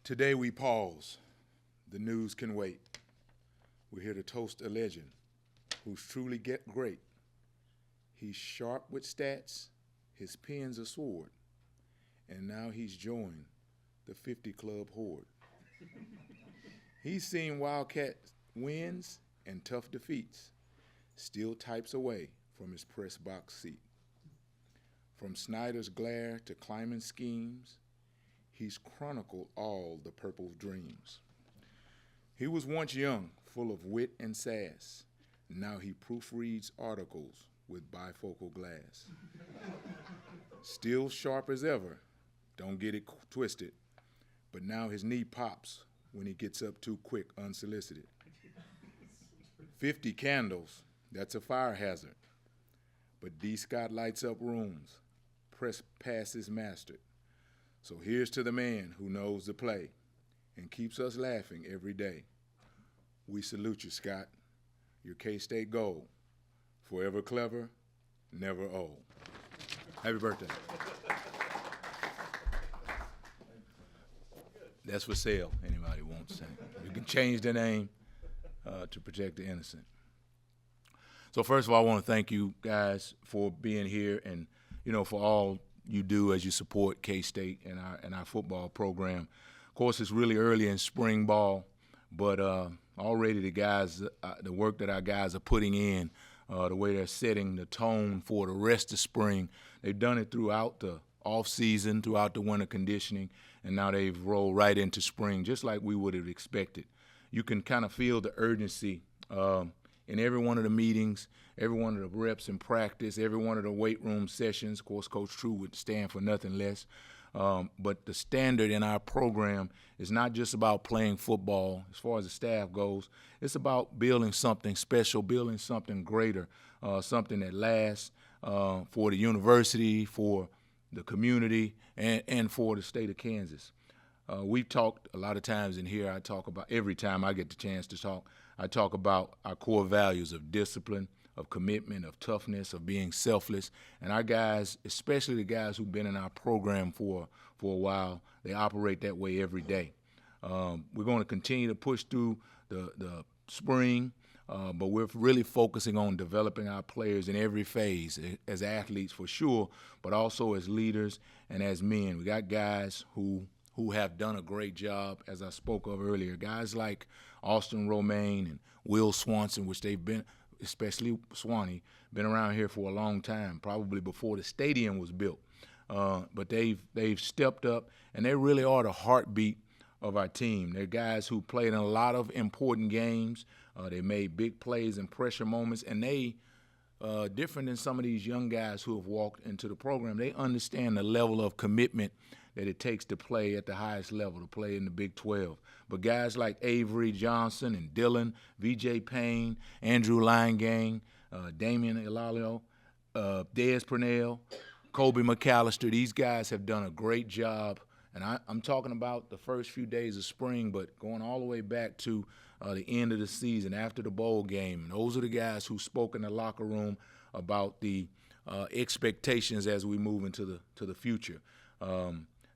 Today we pause. The news can wait. We're here to toast a legend who's truly great. He's sharp with stats, his pen's a sword, and now he's joined the 50 Club horde. He's seen Wildcat wins and tough defeats, still types away from his press box seat. From Snyder's glare to climbing schemes, he's chronicled all the purple dreams. He was once young, full of wit and sass. Now he proofreads articles with bifocal glass. Still sharp as ever, don't get it twisted, but now his knee pops when he gets up too quick unsolicited. 50 candles, that's a fire hazard. But D. Scott lights up rooms, press passes mastered. So here's to the man who knows the play and keeps us laughing every day. We salute you, Scott. Your K-State gold. Forever clever, never old. Happy birthday. That's for sale, anybody wants to. You can change the name to protect the innocent. So first of all, I want to thank you guys for being here and, for all you do as you support K-State and our football program. Of course, it's really early in spring ball, but already the work that our guys are putting in, the way they're setting the tone for the rest of spring, they've done it throughout the off season, throughout the winter conditioning, and now they've rolled right into spring, just like we would have expected. You can kind of feel the urgency in every one of the meetings, every one of the reps in practice, every one of the weight room sessions. Of course, Coach True would stand for nothing less. But the standard in our program is not just about playing football as far as the staff goes. It's about building something special, building something greater, something that lasts for the university, for the community, and for the state of Kansas. We've talked a lot of times in here. I talk about, every time I get the chance to talk, I talk about our core values of discipline, of commitment, of toughness, of being selfless. And our guys, especially the guys who've been in our program for a while, they operate that way every day. We're going to continue to push through the spring, but we're really focusing on developing our players in every phase, as athletes for sure, but also as leaders and as men. We got guys who have done a great job, as I spoke of earlier. Guys like Austin Romaine and Will Swanson, which they've been, especially Swanee, been around here for a long time, probably before the stadium was built. But they've stepped up, and they really are the heartbeat of our team. They're guys who played in a lot of important games. They made big plays and pressure moments, and they, different than some of these young guys who have walked into the program, they understand the level of commitment that it takes to play at the highest level, to play in the Big 12. But guys like Avery Johnson and Dylan, V.J. Payne, Andrew Leingang, Damian Elalio, Dez Purnell, Kobe McAllister, these guys have done a great job. And I'm talking about the first few days of spring, but going all the way back to the end of the season, after the bowl game. And those are the guys who spoke in the locker room about the expectations as we move into the future.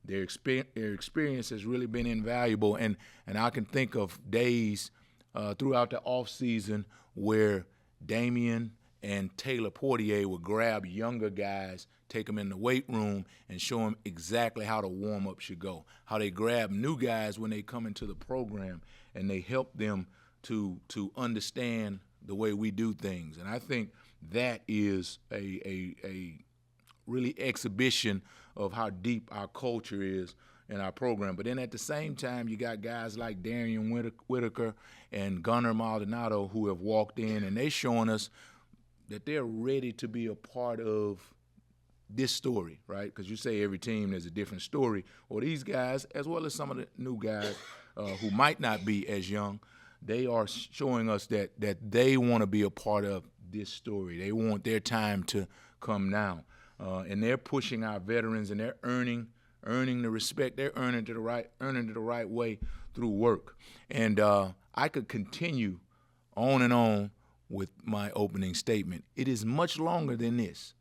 Their experience has really been invaluable, and I can think of days throughout the off season where Damian and Taylor Portier would grab younger guys, take them in the weight room, and show them exactly how the warm-up should go, how they grab new guys when they come into the program, and they help them to understand the way we do things. And I think that is a really exhibition of how deep our culture is in our program. But then at the same time, you got guys like Darian Whitaker and Gunnar Maldonado who have walked in, and they're showing us that they're ready to be a part of this story, right? Because you say every team there's a different story. Well, these guys, as well as some of the new guys who might not be as young, they are showing us that they want to be a part of this story. They want their time to come now. And they're pushing our veterans, and they're earning the respect. They're earning it the right way through work. And I could continue on and on with my opening statement. It is much longer than this,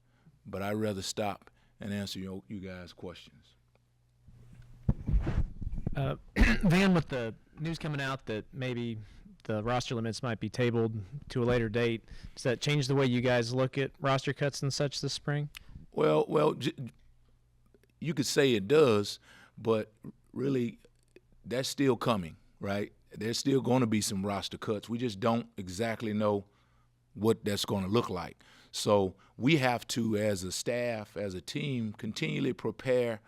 but I'd rather stop and answer you guys' questions. Van, with the news coming out that maybe the roster limits might be tabled to a later date, does that change the way you guys look at roster cuts and such this spring? Well, you could say it does, but really, that's still coming, right? There's still going to be some roster cuts. We just don't exactly know what that's going to look like. So we have to, as a staff, as a team, continually prepare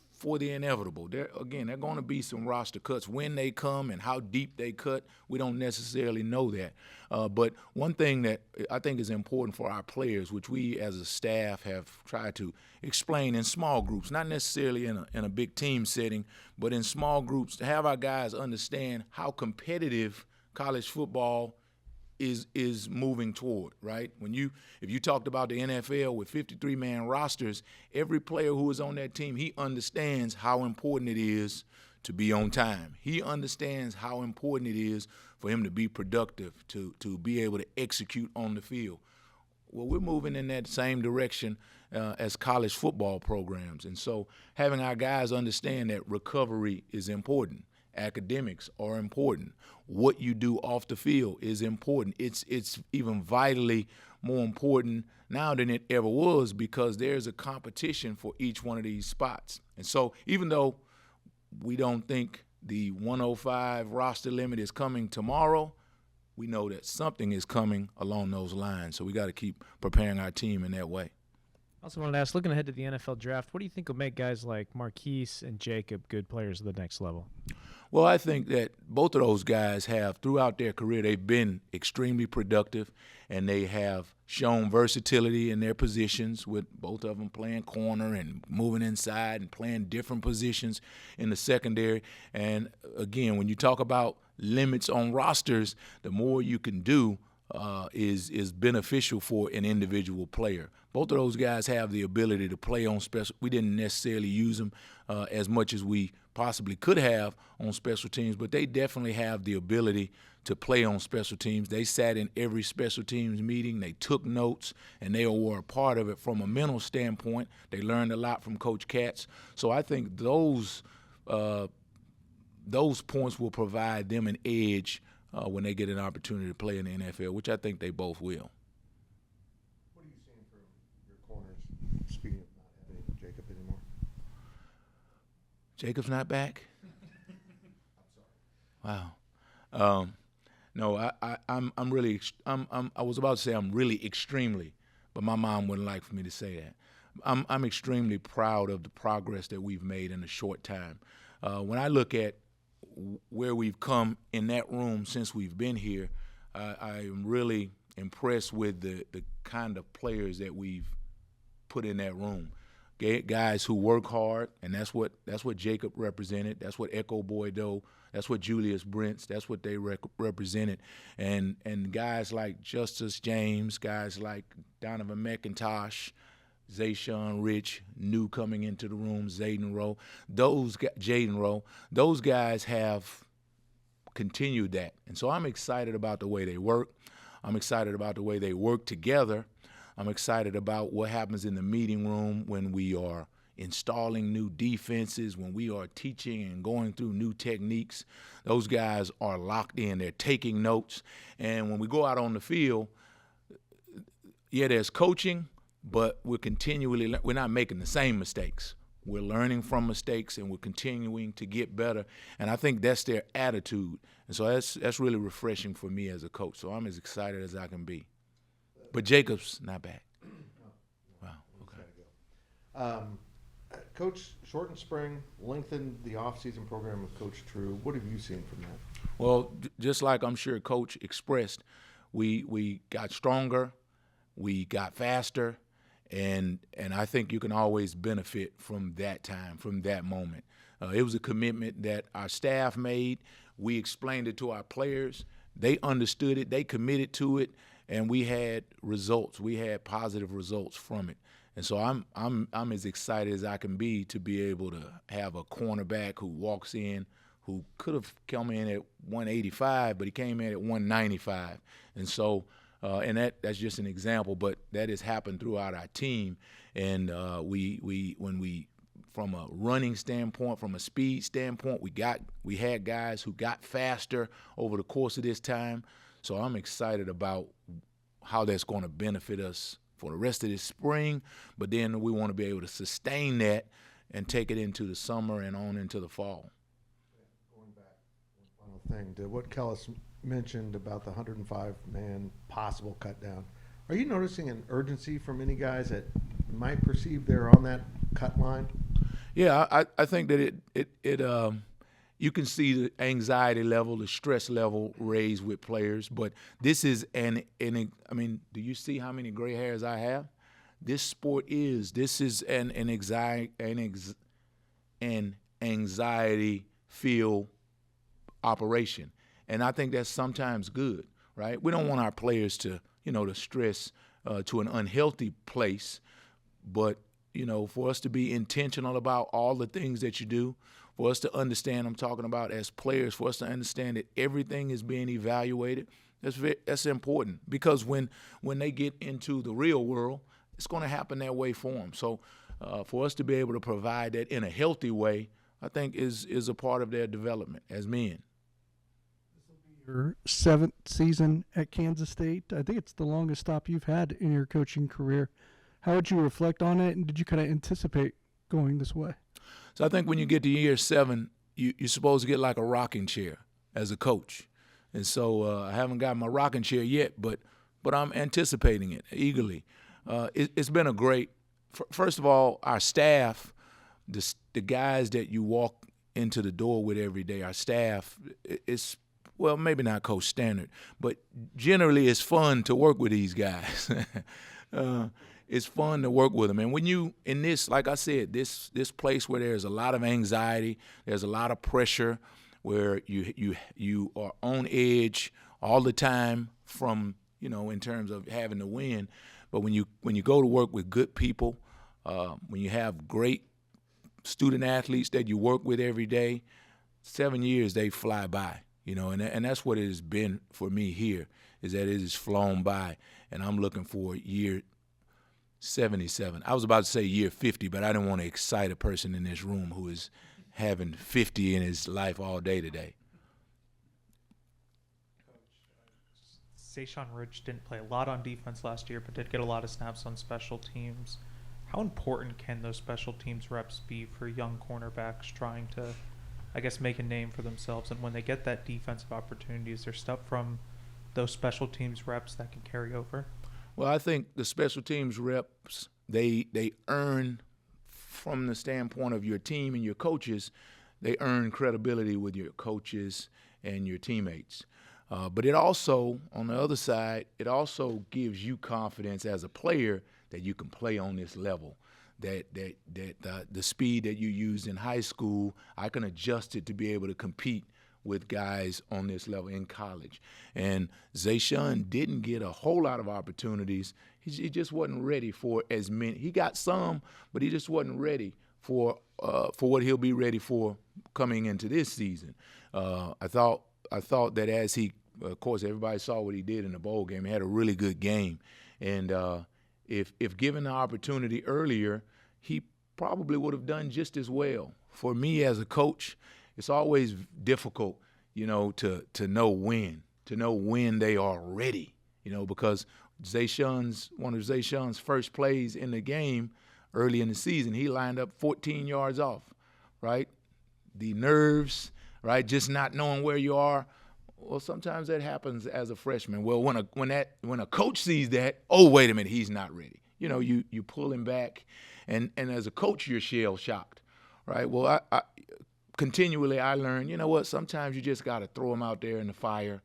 for the inevitable. There are going to be some roster cuts. When they come and how deep they cut, we don't necessarily know that. But one thing that I think is important for our players, which we as a staff have tried to explain in small groups, not necessarily in a big team setting, but in small groups, to have our guys understand how competitive college football is moving toward, right? If you talked about the NFL with 53-man rosters, every player who is on that team, he understands how important it is to be on time. He understands how important it is for him to be productive, to be able to execute on the field. Well, we're moving in that same direction as college football programs. And so having our guys understand that recovery is important. Academics are important. What you do off the field is important. It's even vitally more important now than it ever was because there's a competition for each one of these spots. And so even though we don't think the 105 roster limit is coming tomorrow, we know that something is coming along those lines. So we got to keep preparing our team in that way. I also wanted to ask, looking ahead to the NFL draft, what do you think will make guys like Marquise and Jacob good players at the next level? Well, I think that both of those guys have, throughout their career, they've been extremely productive, and they have shown versatility in their positions, with both of them playing corner and moving inside and playing different positions in the secondary. And, again, when you talk about limits on rosters, the more you can do is beneficial for an individual player. Both of those guys have the ability to play on special. We didn't necessarily use them as much as we possibly could have on special teams, but they definitely have the ability to play on special teams. They sat in every special teams meeting. They took notes, and they were a part of it from a mental standpoint. They learned a lot from Coach Katz. So I think those points will provide them an edge when they get an opportunity to play in the NFL, which I think they both will. What are you seeing from your corners, speaking of not having Jacob anymore? Jacob's not back? I'm sorry. Wow. No, I'm really. I was about to say I'm really extremely, but my mom wouldn't like for me to say that. I'm extremely proud of the progress that we've made in a short time. When I look at where we've come in that room since we've been here, I am really impressed with the kind of players that we've put in that room. Guys who work hard, and that's what Jacob represented. That's what Echo Boydo. That's what Julius Brents. That's what they represented. And guys like Justice James, guys like Donovan McIntosh, Zayshawn Rich, new coming into the room, Jaden Rowe. Those guys have continued that. And so I'm excited about the way they work. I'm excited about the way they work together. I'm excited about what happens in the meeting room when we are installing new defenses, when we are teaching and going through new techniques. Those guys are locked in. They're taking notes. And when we go out on the field, yeah, there's coaching, but we're not making the same mistakes. We're learning from mistakes, and we're continuing to get better. And I think that's their attitude. And so that's really refreshing for me as a coach. So I'm as excited as I can be. But Jacob's not back. Wow. Okay. Coach, shortened spring, lengthened the off-season program with Coach True. What have you seen from that? Well, just like I'm sure Coach expressed, we got stronger, we got faster, and I think you can always benefit from that time, from that moment. It was a commitment that our staff made. We explained it to our players. They understood it. They committed to it, and we had results. We had positive results from it. And so I'm as excited as I can be to be able to have a cornerback who walks in, who could have come in at 185, but he came in at 195. And so and that's just an example, but that has happened throughout our team. And when we from a running standpoint, from a speed standpoint. We had guys who got faster over the course of this time. So I'm excited about how that's going to benefit us for the rest of this spring. But then we want to be able to sustain that and take it into the summer and on into the fall. Going back, one final thing to what Kellis mentioned about the 105-man possible cut down. Are you noticing an urgency from any guys that might perceive they're on that cut line? Yeah, I think that it you can see the anxiety level, the stress level raised with players. But this is I mean, do you see how many gray hairs I have? This is an anxiety-filled operation. And I think that's sometimes good, right? We don't want our players to stress to an unhealthy place, but, for us to be intentional about all the things that you do, for us to understand, I'm talking about as players, for us to understand that everything is being evaluated, that's important. Because when they get into the real world, it's going to happen that way for them. So for us to be able to provide that in a healthy way, I think is a part of their development as men. Your 7th season at Kansas State. I think it's the longest stop you've had in your coaching career. How would you reflect on it, and did you kind of anticipate going this way? So I think when you get to year 7, you're supposed to get like a rocking chair as a coach. And so I haven't got my rocking chair yet, but I'm anticipating it eagerly. It's been a great first of all, our staff, the guys that you walk into the door with every day, our staff, it's, well, maybe not Coach Standard, but generally it's fun to work with these guys. It's fun to work with them. And when you, in this, like I said, this place where there's a lot of anxiety, there's a lot of pressure, where you are on edge all the time from, in terms of having to win. But when you go to work with good people, when you have great student athletes that you work with every day, 7 years, they fly by, and that's what it has been for me here, is that it has flown by, and I'm looking for year 77. I was about to say year 50, but I didn't want to excite a person in this room who is having 50 in his life all day today. Zayshawn Ridge didn't play a lot on defense last year, but did get a lot of snaps on special teams. How important can those special teams reps be for young cornerbacks trying to, make a name for themselves? And when they get that defensive opportunity, is there stuff from those special teams reps that can carry over? Well, I think the special teams reps, they earn, from the standpoint of your team and your coaches, they earn credibility with your coaches and your teammates. But it also, on the other side, it also gives you confidence as a player that you can play on this level, that the speed that you used in high school, I can adjust it to be able to compete with guys on this level in college. And Zayshawn didn't get a whole lot of opportunities. He just wasn't ready for as many. He got some, but he just wasn't ready for what he'll be ready for coming into this season. I thought that as he, of course, everybody saw what he did in the bowl game. He had a really good game. And if given the opportunity earlier, he probably would have done just as well. For me as a coach, it's always difficult, to know when they are ready, because one of Zayshawn's first plays in the game early in the season, he lined up 14 yards off, right? The nerves, right, just not knowing where you are. Well, sometimes that happens as a freshman. Well, when a coach sees that, oh, wait a minute, he's not ready. You pull him back, and as a coach, you're shell-shocked, right? Well, I continually I learn, sometimes you just got to throw them out there in the fire,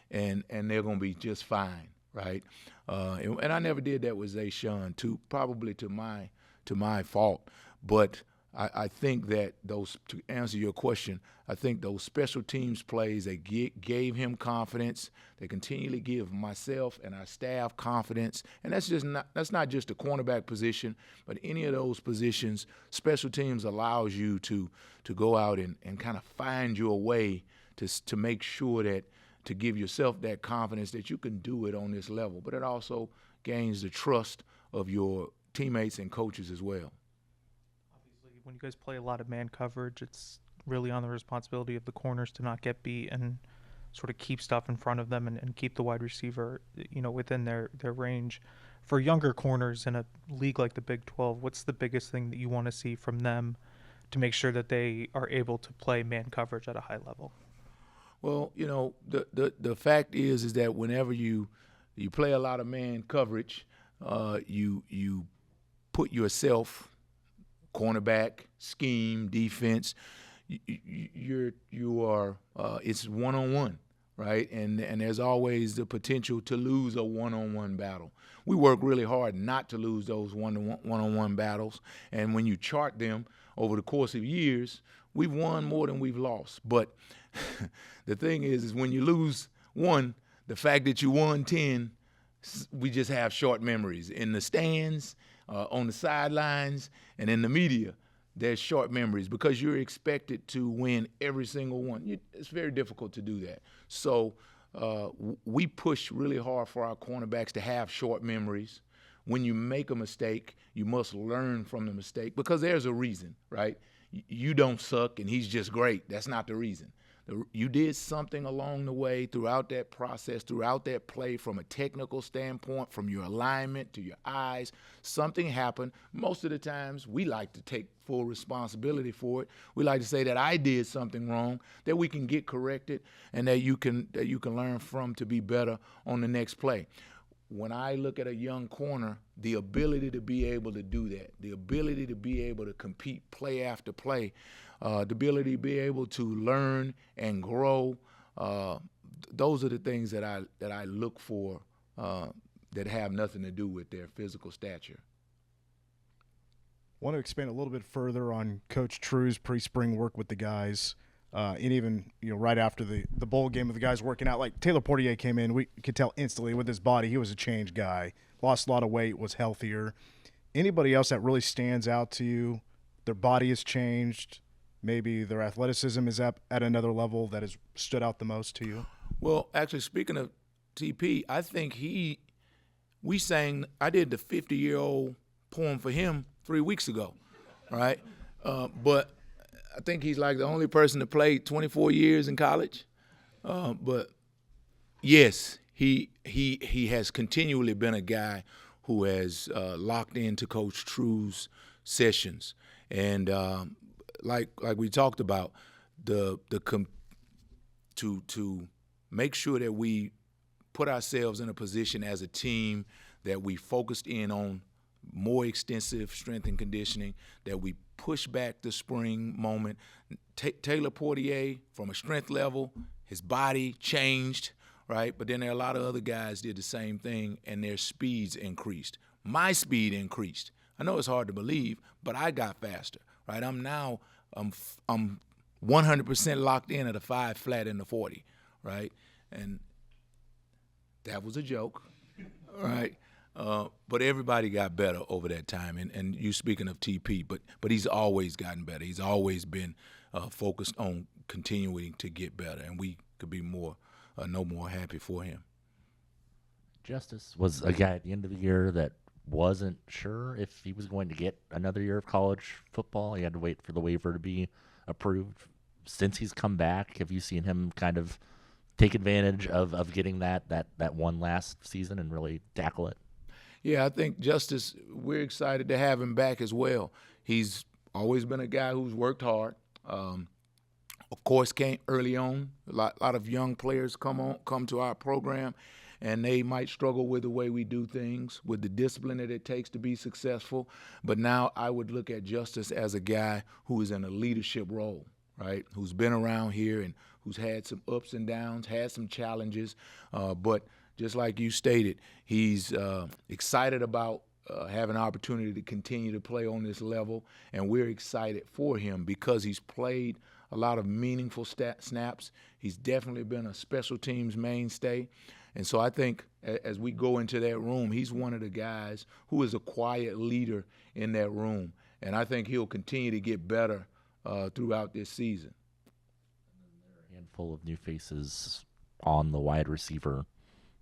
and they're going to be just fine, right? And I never did that with Zayshawn, probably to my fault. But I think that to answer your question, I think those special teams plays, they gave him confidence. They continually give myself and our staff confidence. And that's not just the cornerback position, but any of those positions. Special teams allows you to go out and kind of find your way to make sure that, to give yourself that confidence that you can do it on this level. But it also gains the trust of your teammates and coaches as well. Obviously, when you guys play a lot of man coverage, it's really on the responsibility of the corners to not get beat and sort of keep stuff in front of them and keep the wide receiver, within their range. For younger corners in a league like the Big 12, what's the biggest thing that you want to see from them to make sure that they are able to play man coverage at a high level? Well, the fact is that whenever you play a lot of man coverage, you put yourself, cornerback, scheme, defense, you are it's one-on-one, right? And there's always the potential to lose a one-on-one battle. We work really hard not to lose those one-on-one battles, and when you chart them over the course of years, we've won more than we've lost. But the thing is when you lose one, the fact that you won 10, we just have short memories. In the stands, on the sidelines, and in the media, there's short memories because you're expected to win every single one. It's very difficult to do that. So we push really hard for our cornerbacks to have short memories. When you make a mistake, you must learn from the mistake because there's a reason, right? You don't suck and he's just great. That's not the reason. You did something along the way throughout that process, throughout that play, from a technical standpoint, from your alignment to your eyes. Something happened. Most of the times, we like to take full responsibility for it. We like to say that I did something wrong, that we can get corrected, and that you can learn from to be better on the next play. When I look at a young corner, the ability to be able to do that, the ability to be able to compete play after play, the ability to be able to learn and grow, those are the things that I look for that have nothing to do with their physical stature. I want to expand a little bit further on Coach True's pre-spring work with the guys. And even right after the bowl game with the guys working out, like Taylor Portier came in, we could tell instantly with his body he was a changed guy, lost a lot of weight, was healthier. Anybody else that really stands out to you, their body has changed, maybe their athleticism is up at another level that has stood out the most to you? Well, actually, speaking of TP, I think I did the 50-year-old poem for him 3 weeks ago, right? But I think he's like the only person to play 24 years in college. But yes, he has continually been a guy who has locked into Coach True's sessions, and like we talked about, to make sure that we put ourselves in a position as a team that we focused in on more extensive strength and conditioning, that we push back the spring moment. Taylor Portier, from a strength level, his body changed, right? But then there are a lot of other guys did the same thing, and their speeds increased. My speed increased. I know it's hard to believe, but I got faster, right? I'm 100% locked in at a 5 flat in the 40, right? And that was a joke, right? But everybody got better over that time. And you speaking of TP, but he's always gotten better. He's always been focused on continuing to get better, and we could be no more happy for him. Justice was a guy at the end of the year that wasn't sure if he was going to get another year of college football. He had to wait for the waiver to be approved. Since he's come back, have you seen him kind of take advantage of getting that one last season and really tackle it? Yeah, I think Justice, we're excited to have him back as well. He's always been a guy who's worked hard. Of course, came early on. A lot of young players come to our program, and they might struggle with the way we do things, with the discipline that it takes to be successful. But now I would look at Justice as a guy who is in a leadership role, right, who's been around here and who's had some ups and downs, had some challenges. But just like you stated, he's excited about having an opportunity to continue to play on this level, and we're excited for him because he's played a lot of meaningful snaps. He's definitely been a special teams mainstay. And so I think as we go into that room, he's one of the guys who is a quiet leader in that room. And I think he'll continue to get better throughout this season. A handful of new faces on the wide receiver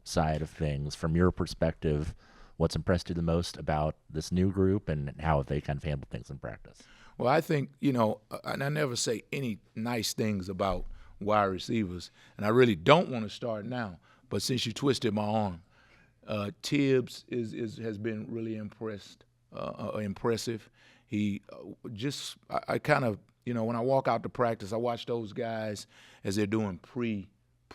side of things. From your perspective, what's impressed you the most about this new group and how have they kind of handled things in practice? Well, I think, and I never say any nice things about wide receivers, and I really don't want to start now. But since you twisted my arm, Tibbs has been really impressive. He I kind of, when I walk out to practice, I watch those guys as they're doing pre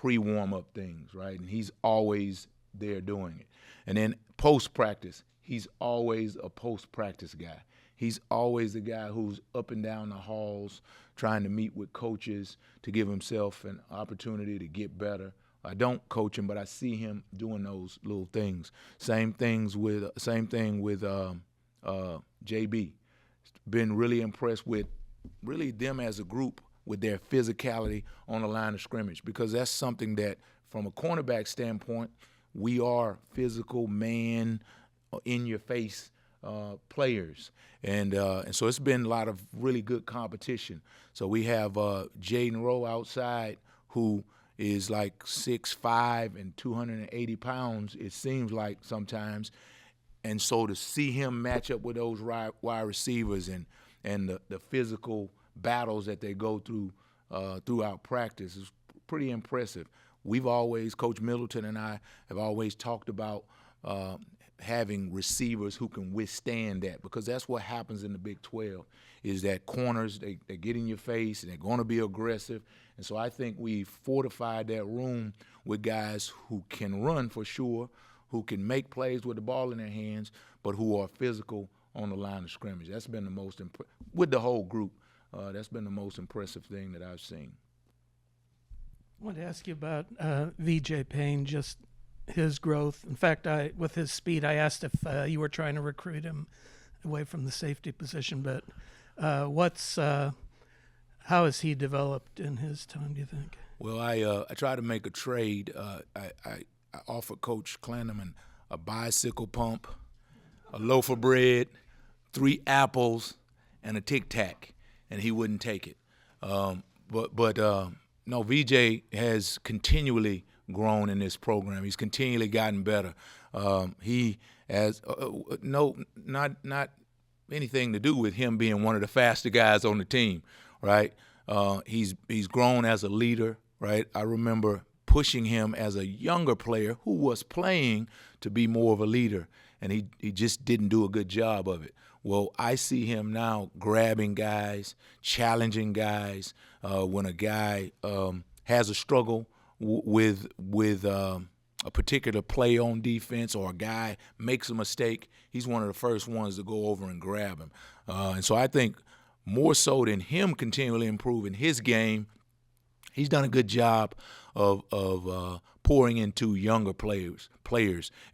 warm up things, right? And he's always there doing it. And then post practice, he's always a post practice guy. He's always the guy who's up and down the halls trying to meet with coaches to give himself an opportunity to get better. I don't coach him, but I see him doing those little things. Same thing with JB. Been really impressed with really them as a group with their physicality on the line of scrimmage, because that's something that, from a cornerback standpoint, we are physical, man, in-your-face players. And so it's been a lot of really good competition. So we have Jaden Rowe outside, who is like 6'5" and 280 pounds, it seems like sometimes. And so to see him match up with those wide receivers and the physical battles that they go through throughout practice is pretty impressive. We've always, Coach Middleton and I have always talked about having receivers who can withstand that, because that's what happens in the Big 12, is that corners, they get in your face and they're going to be aggressive. And so I think we've fortified that room with guys who can run for sure, who can make plays with the ball in their hands, but who are physical on the line of scrimmage. That's been the most with the whole group. That's been the most impressive thing that I've seen. I wanted to ask you about VJ Payne, just his growth. In fact, with his speed, I asked if you were trying to recruit him away from the safety position, but how has he developed in his time, do you think? Well, I tried to make a trade. I offered Coach Clanderman a bicycle pump, a loaf of bread, 3 apples, and a Tic Tac, and he wouldn't take it. No, VJ has continually grown in this program. He's continually gotten better. He has not anything to do with him being one of the faster guys on the team, right? He's grown as a leader, right? I remember pushing him as a younger player who was playing to be more of a leader, and he just didn't do a good job of it. Well, I see him now grabbing guys, challenging guys. When a guy has a struggle with a particular play on defense, or a guy makes a mistake, he's one of the first ones to go over and grab him. And so I think more so than him continually improving his game, he's done a good job of pouring into younger players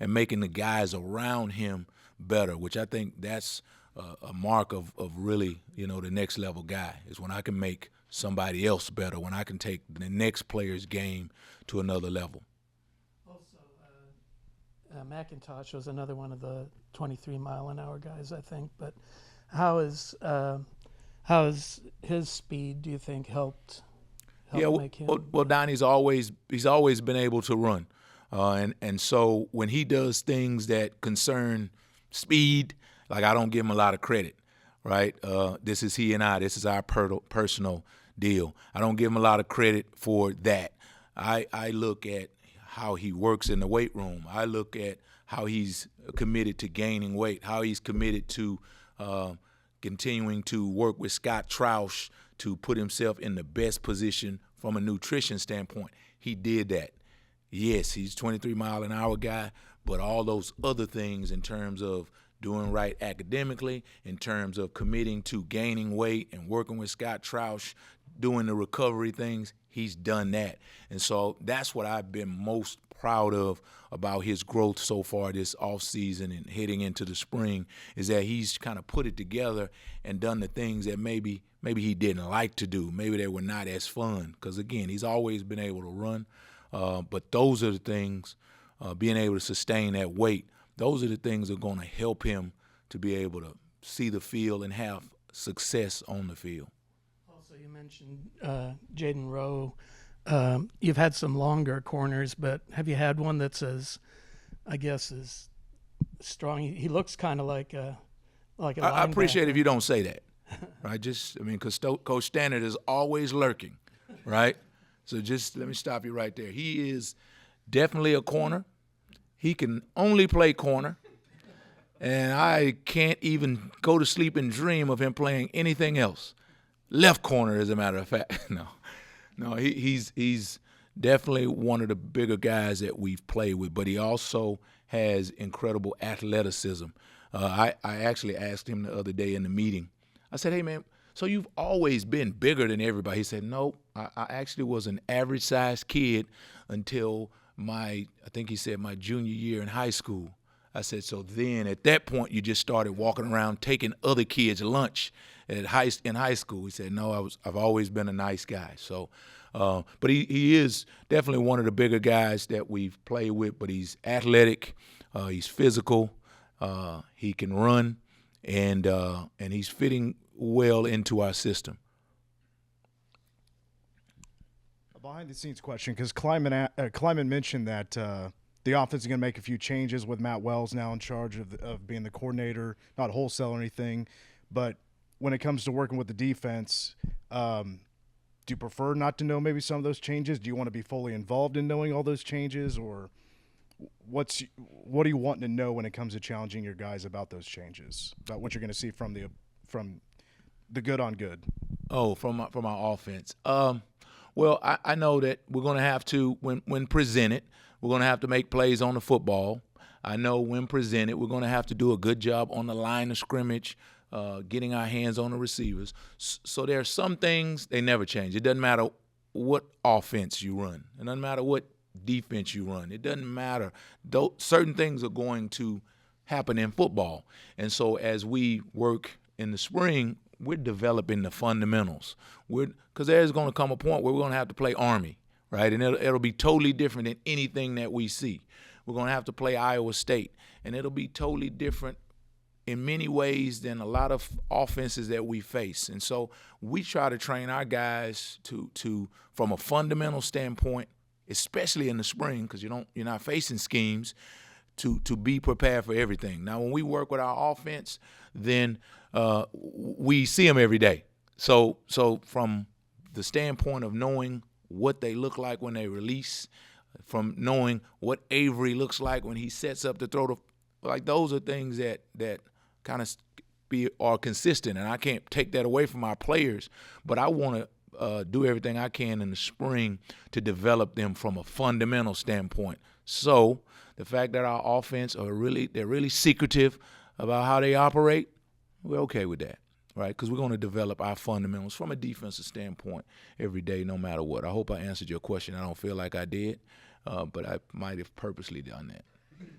and making the guys around him better, which I think that's a mark of really, the next level guy, is when I can make somebody else better, when I can take the next player's game to another level. Also, McIntosh was another one of the 23-mile-an-hour guys, I think. But how is his speed, do you think, helped make him? Well, Donnie's always been able to run, and so when he does things that concern speed, like, I don't give him a lot of credit, right? This is he and I. This is our personal deal. I don't give him a lot of credit for that. I look at how he works in the weight room. I look at how he's committed to gaining weight, how he's committed to continuing to work with Scott Troush to put himself in the best position from a nutrition standpoint. He did that. Yes, he's 23-mile-an-hour guy, but all those other things in terms of doing right academically, in terms of committing to gaining weight and working with Scott Troush, doing the recovery things, he's done that. And so that's what I've been most proud of about his growth so far this offseason and heading into the spring, is that he's kind of put it together and done the things that maybe he didn't like to do. Maybe they were not as fun, because, again, he's always been able to run. But those are the things, being able to sustain that weight, those are the things that are going to help him to be able to see the field and have success on the field. Also, you mentioned Jaden Rowe. You've had some longer corners, but have you had one that's as strong? He looks kind of like a linebacker. I appreciate if you don't say that. right? Because Coach Stannard is always lurking, right? So just let me stop you right there. He is definitely a corner. He can only play corner. And I can't even go to sleep and dream of him playing anything else. Left corner, as a matter of fact. No, he's definitely one of the bigger guys that we've played with, but he also has incredible athleticism. I actually asked him the other day in the meeting. I said, hey, man, so you've always been bigger than everybody. He said, no, I actually was an average-sized kid until I think he said my junior year in high school. I said, so then at that point you just started walking around taking other kids' lunch in high school. He said, no, I've always been a nice guy. So, but he is definitely one of the bigger guys that we've played with. But he's athletic, he's physical, he can run, and he's fitting well into our system. A behind-the-scenes question, because Kleiman mentioned that the offense is going to make a few changes with Matt Wells now in charge of being the coordinator, not wholesale or anything. But when it comes to working with the defense, do you prefer not to know maybe some of those changes? Do you want to be fully involved in knowing all those changes, or what are you wanting to know when it comes to challenging your guys about those changes, about what you're going to see from the good on good? Oh, from our offense. Well, I know that we're going to have to, when presented, we're going to have to make plays on the football. I know when presented, we're going to have to do a good job on the line of scrimmage, getting our hands on the receivers. So there are some things, they never change. It doesn't matter what offense you run. It doesn't matter what defense you run. It doesn't matter. Certain things are going to happen in football. And so as we work in the spring, we're developing the fundamentals. Because there's going to come a point where we're going to have to play Army, right? And it'll be totally different than anything that we see. We're going to have to play Iowa State, and it'll be totally different in many ways than a lot of offenses that we face. And so we try to train our guys to from a fundamental standpoint, especially in the spring, because you're not facing schemes, to be prepared for everything. Now, when we work with our offense, then we see them every day. So from the standpoint of knowing what they look like when they release, from knowing what Avery looks like when he sets up to throw those are things that kind of are consistent, and I can't take that away from our players. But I want to do everything I can in the spring to develop them from a fundamental standpoint. So the fact that our offense they're really secretive about how they operate, we're okay with that, right? Because we're going to develop our fundamentals from a defensive standpoint every day, no matter what. I hope I answered your question. I don't feel like I did, but I might have purposely done that.